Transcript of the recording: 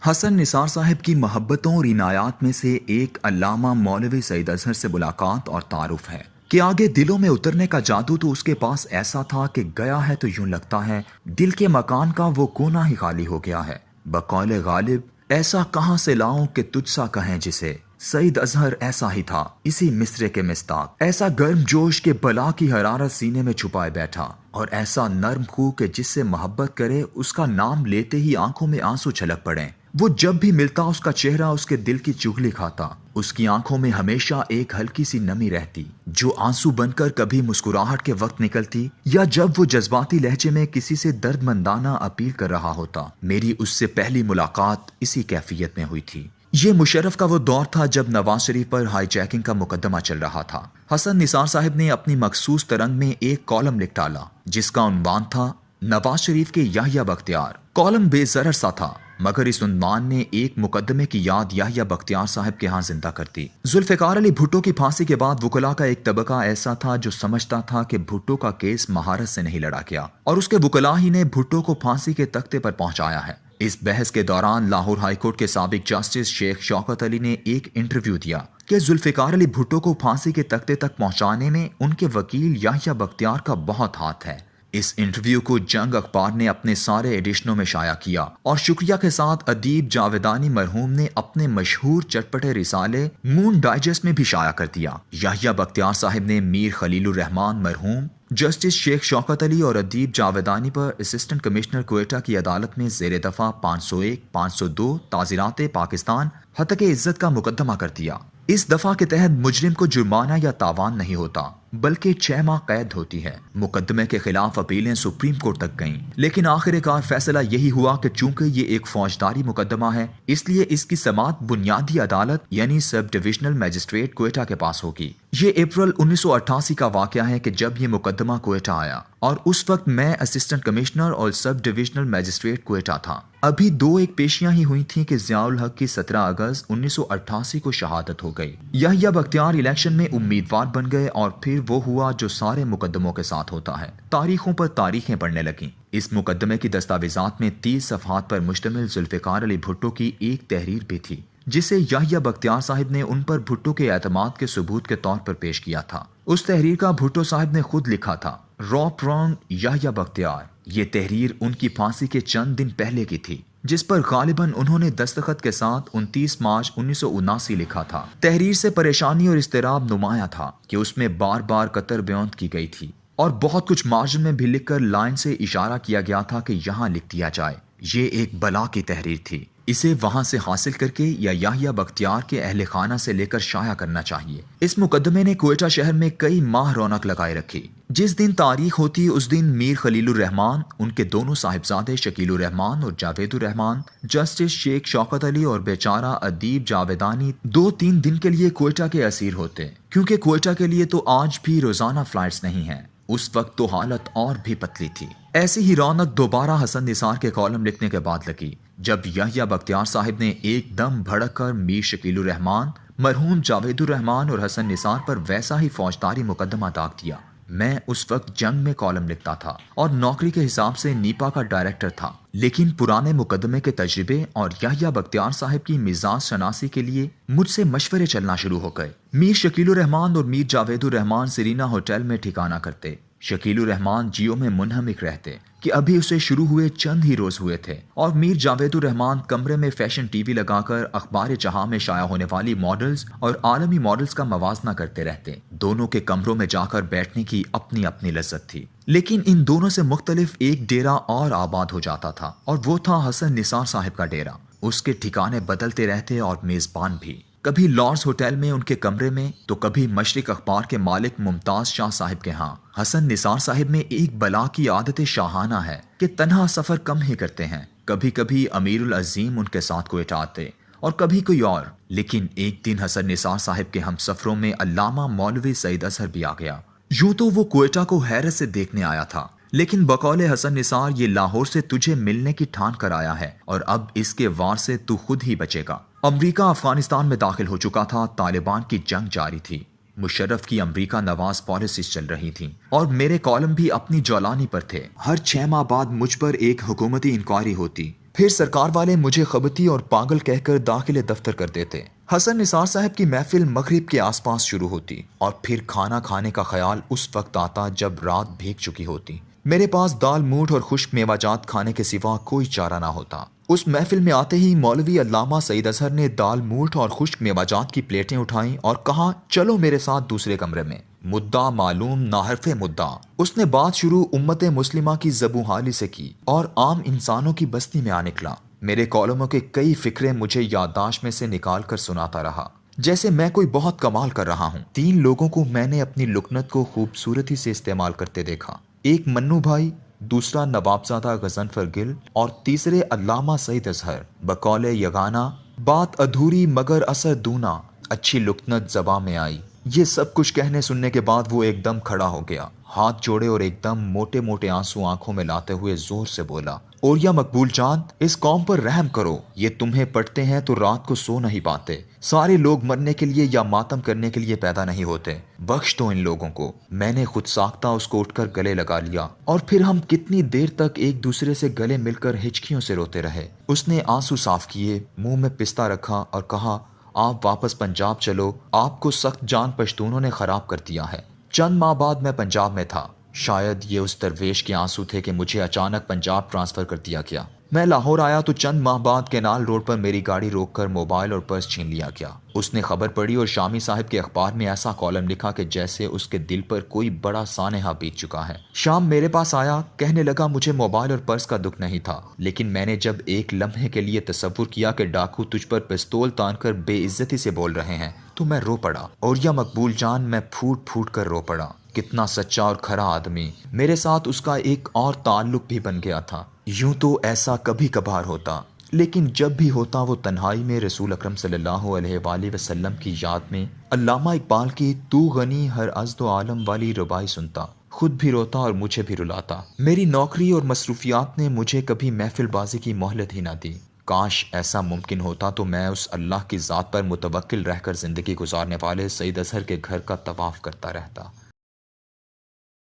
حسن نثار صاحب کی محبتوں اور عنایات میں سے ایک علامہ مولوی سعید اظہر سے ملاقات اور تعارف ہے کہ آگے دلوں میں اترنے کا جادو تو اس کے پاس ایسا تھا کہ گیا ہے تو یوں لگتا ہے دل کے مکان کا وہ کونا ہی خالی ہو گیا ہے۔ بقول غالب ایسا کہاں سے لاؤں کہ تجھ سا کہیں جسے، سعید اظہر ایسا ہی تھا، اسی مصرے کے مصداق، ایسا گرم جوش کے بلا کی حرارت سینے میں چھپائے بیٹھا، اور ایسا نرم خو کہ جس سے محبت کرے اس کا نام لیتے ہی آنکھوں میں آنسو چھلک پڑیں۔ وہ جب بھی ملتا اس کا چہرہ اس کے دل کی چغلی کھاتا، اس کی آنکھوں میں ہمیشہ ایک ہلکی سی نمی رہتی جو آنسو بن کر کبھی مسکراہٹ کے وقت نکلتی یا جب وہ جذباتی لہجے میں کسی سے درد مندانہ اپیل کر رہا ہوتا۔ میری اس سے پہلی ملاقات اسی کیفیت میں ہوئی تھی۔ یہ مشرف کا وہ دور تھا جب نواز شریف پر ہائی جیکنگ کا مقدمہ چل رہا تھا۔ حسن نثار صاحب نے اپنی مخصوص ترنگ میں ایک کالم لکھ ڈالا جس کا عنوان تھا نواز شریف کے یحییٰ بختیار۔ کالم بے ضرر سا تھا مگر اس عنوان نے ایک مقدمے کی یاد یحییٰ بختیار صاحب کے ہاں زندہ کر دی۔ ذوالفقار علی بھٹو کی پھانسی کے بعد وکلاء کا ایک طبقہ ایسا تھا جو سمجھتا تھا کہ بھٹو کا کیس مہارت سے نہیں لڑا گیا اور اس کے وکلاء ہی نے بھٹو کو پھانسی کے تختے پر پہنچایا ہے۔ اس بحث کے دوران لاہور ہائی کورٹ کے سابق جسٹس شیخ شوکت علی نے ایک انٹرویو دیا کہ ذوالفقار علی بھٹو کو پھانسی کے تختے تک پہنچانے میں ان کے وکیل یحییٰ بختیار کا بہت ہاتھ ہے۔ اس انٹرویو کو جنگ اخبار نے اپنے سارے ایڈیشنوں میں شائع کیا اور شکریہ کے ساتھ ادیب جاویدانی مرحوم نے اپنے مشہور چٹپٹے رسالے مون ڈائجسٹ میں بھی شائع کر دیا۔ یحییٰ بختیار صاحب نے میر خلیل الرحمان مرحوم، جسٹس شیخ شوکت علی اور ادیب جاویدانی پر اسسٹنٹ کمشنر کوئٹہ کی عدالت میں زیر دفعہ 501، 502 تعزیرات پاکستان ہتک عزت کا مقدمہ کر دیا۔ اس دفعہ کے تحت مجرم کو جرمانہ یا تاوان نہیں ہوتا بلکہ 6 ماہ قید ہوتی ہے۔ مقدمے کے خلاف اپیلیں سپریم کورٹ تک گئیں لیکن آخر کار فیصلہ یہی ہوا کہ چونکہ یہ ایک فوجداری مقدمہ ہے اس لیے اس کی سماعت بنیادی عدالت یعنی سب ڈویژنل میجسٹریٹ کوئٹہ کے پاس ہوگی۔ یہ اپریل 1988 کا واقعہ ہے کہ جب یہ مقدمہ کوئٹہ آیا اور اس وقت میں اسسٹنٹ کمشنر اور سب ڈویژنل میجسٹریٹ کوئٹہ تھا۔ ابھی 2 ایک پیشیاں ہی ہوئی تھیں کہ ضیاء الحق کی 17 اگست 1988 کو شہادت ہو گئی۔ یحییٰ بختیار الیکشن میں امیدوار بن گئے اور پھر وہ ہوا جو سارے مقدموں کے ساتھ ہوتا ہے، تاریخوں پر تاریخیں پڑھنے لگیں۔ اس مقدمے کی دستاویزات میں 30 صفحات پر مشتمل ذوالفقار علی بھٹو کی ایک تحریر بھی تھی جسے یحییٰ بختیار صاحب نے ان پر بھٹو کے اعتماد کے ثبوت کے طور پر پیش کیا تھا۔ اس تحریر کا بھٹو صاحب نے خود لکھا تھا، راپ رانگ یحییٰ بختیار۔ یہ تحریر ان کی پھانسی کے چند دن پہلے کی تھی جس پر غالباً انہوں نے دستخط کے ساتھ 29 مارچ 1979 لکھا تھا۔ تحریر سے پریشانی اور اضطراب نمایاں تھا کہ اس میں بار بار قطر بیان کی گئی تھی اور بہت کچھ مارجن میں بھی لکھ کر لائن سے اشارہ کیا گیا تھا کہ یہاں لکھ دیا جائے۔ یہ ایک بلا کی تحریر تھی، اسے وہاں سے حاصل کر کے یا یحییٰ بختیار کے اہل خانہ سے لے کر شائع کرنا چاہیے۔ اس مقدمے نے کوئٹہ شہر میں کئی ماہ رونق لگائے رکھی۔ جس دن تاریخ ہوتی اس دن میر خلیل الرحمان، ان کے دونوں صاحبزادے شکیل الرحمان اور جاوید الرحمان، جسٹس شیخ شوکت علی اور بیچارہ ادیب جاویدانی 2-3 دن کے لیے کوئٹہ کے اسیر ہوتے، کیونکہ کوئٹہ کے لیے تو آج بھی روزانہ فلائٹس نہیں ہیں۔ اس وقت تو حالت اور بھی پتلی تھی۔ ایسی ہی رونق دوبارہ حسن نثار کے کالم لکھنے کے بعد لگی جب یحییٰ بختیار صاحب نے ایک دم بھڑک کر میر شکیل الرحمان، مرحوم جاوید الرحمان اور حسن نثار پر ویسا ہی فوجداری مقدمہ داغ دیا۔ میں اس وقت جنگ میں کالم لکھتا تھا اور نوکری کے حساب سے نیپا کا ڈائریکٹر تھا، لیکن پرانے مقدمے کے تجربے اور یحییٰ بختیار صاحب کی مزاج شناسی کے لیے مجھ سے مشورے چلنا شروع ہو گئے۔ میر شکیل الرحمان اور میر جاوید الرحمان سرینا ہوٹل میں ٹھکانہ کرتے۔ شکیل الرحمان جیو میں منہمک رہتے کہ ابھی اسے شروع ہوئے چند ہی روز ہوئے تھے، اور میر جاوید الرحمان کمرے میں فیشن ٹی وی لگا کر اخبار جہاں میں شائع ہونے والی ماڈلز اور عالمی ماڈلز کا موازنہ کرتے رہتے۔ دونوں کے کمروں میں جا کر بیٹھنے کی اپنی اپنی لذت تھی، لیکن ان دونوں سے مختلف ایک ڈیرا اور آباد ہو جاتا تھا اور وہ تھا حسن نثار صاحب کا ڈیرا۔ اس کے ٹھکانے بدلتے رہتے اور میزبان بھی، کبھی لارڈز ہوٹل میں ان کے کمرے میں تو کبھی مشرق اخبار کے مالک ممتاز شاہ صاحب کے ہاں۔ حسن نثار صاحب میں ایک بلا کی عادت شاہانہ ہے کہ تنہا سفر کم ہی کرتے ہیں۔ کبھی کبھی امیر العظیم ان کے ساتھ کوئٹہ آتے اور کبھی کوئی اور، لیکن ایک دن حسن نثار صاحب کے ہم سفروں میں علامہ مولوی سعید اظہر بھی آ گیا۔ یوں تو وہ کوئٹہ کو حیرت سے دیکھنے آیا تھا، لیکن بقول حسن نثار یہ لاہور سے تجھے ملنے کی ٹھان کر آیا ہے اور اب اس کے وار سے تو خود ہی بچے گا۔ امریکہ افغانستان میں داخل ہو چکا تھا، طالبان کی جنگ جاری تھی، مشرف کی امریکہ نواز پالیسیز چل رہی تھیں اور میرے کالم بھی اپنی جولانی پر تھے۔ ہر 6 ماہ بعد مجھ پر ایک حکومتی انکوائری ہوتی پھر سرکار والے مجھے خبتی اور پاگل کہہ کر داخل دفتر کر دیتے۔ حسن نثار صاحب کی محفل مغرب کے آس پاس شروع ہوتی اور پھر کھانا کھانے کا خیال اس وقت آتا جب رات بھیگ چکی ہوتی۔ میرے پاس دال موٹ اور خشک میوہ جات کھانے کے سوا کوئی چارہ نہ ہوتا۔ اس محفل میں آتے ہی مولوی علامہ سعید اظہر نے دال موٹ اور خشک میوہ جات کی پلیٹیں اٹھائیں اور کہا چلو میرے ساتھ دوسرے کمرے میں۔ مدعا معلوم ناحرف مدعا۔ اس نے بات شروع امت مسلمہ کی زبوں حالی سے کی اور عام انسانوں کی بستی میں آ نکلا۔ میرے کالموں کے کئی فکرے مجھے یادداشت میں سے نکال کر سناتا رہا جیسے میں کوئی بہت کمال کر رہا ہوں۔ 3 لوگوں کو میں نے اپنی لکنت کو خوبصورتی سے استعمال کرتے دیکھا، ایک منو بھائی، دوسرا نوابزادہ غضنفر گل اور تیسرے علامہ سعید اظہر۔ بقول یگانہ بات ادھوری مگر اثر دونا، اچھی لکنت زباں میں آئی۔ یہ سب کچھ کہنے سننے کے بعد وہ ایک دم کھڑا ہو گیا، ہاتھ جوڑے اور ایک دم موٹے موٹے آنسو آنکھوں میں لاتے ہوئے زور سے بولا، اور یا مقبول جان، اس قوم پر رحم کرو، یہ تمہیں پڑھتے ہیں تو رات کو سو نہیں پاتے۔ سارے لوگ مرنے کے لیے یا ماتم کرنے کے لیے پیدا نہیں ہوتے، بخش دو ان لوگوں کو۔ میں نے خود ساختہ اس کو اٹھ کر گلے لگا لیا اور پھر ہم کتنی دیر تک ایک دوسرے سے گلے مل کر ہچکیوں سے روتے رہے۔ اس نے آنسو صاف کیے، منہ میں پستہ رکھا اور کہا، آپ واپس پنجاب چلو، آپ کو سخت جان پشتونوں نے خراب کر دیا ہے۔ چند ماہ بعد میں پنجاب میں تھا۔ شاید یہ اس درویش کے آنسو تھے کہ مجھے اچانک پنجاب ٹرانسفر کر دیا گیا۔ میں لاہور آیا تو چند ماہ بعد کینال روڈ پر میری گاڑی روک کر موبائل اور پرس چھین لیا گیا۔ اس نے خبر پڑھی اور شامی صاحب کے اخبار میں ایسا کالم لکھا کہ جیسے اس کے دل پر کوئی بڑا سانحہ بیت چکا ہے۔ شام میرے پاس آیا، کہنے لگا مجھے موبائل اور پرس کا دکھ نہیں تھا، لیکن میں نے جب ایک لمحے کے لیے تصور کیا کہ ڈاکو تجھ پر پستول تان کر بے عزتی سے بول رہے ہیں تو میں رو پڑا، اور یا مقبول جان، میں پھوٹ پھوٹ کر رو پڑا۔ کتنا سچا اور کھرا آدمی۔ میرے ساتھ اس کا ایک اور تعلق بھی بن گیا تھا۔ یوں تو ایسا کبھی کبھار ہوتا، لیکن جب بھی ہوتا وہ تنہائی میں رسول اکرم صلی اللہ علیہ وآلہ وسلم کی یاد میں علامہ اقبال کی تو غنی ہر ازد و عالم والی ربائی سنتا، خود بھی روتا اور مجھے بھی رلاتا۔ میری نوکری اور مصروفیات نے مجھے کبھی محفل بازی کی مہلت ہی نہ دی۔ کاش ایسا ممکن ہوتا تو میں اس اللہ کی ذات پر متوکل رہ کر زندگی گزارنے والے سعید اظہر کے گھر کا طواف کرتا رہتا۔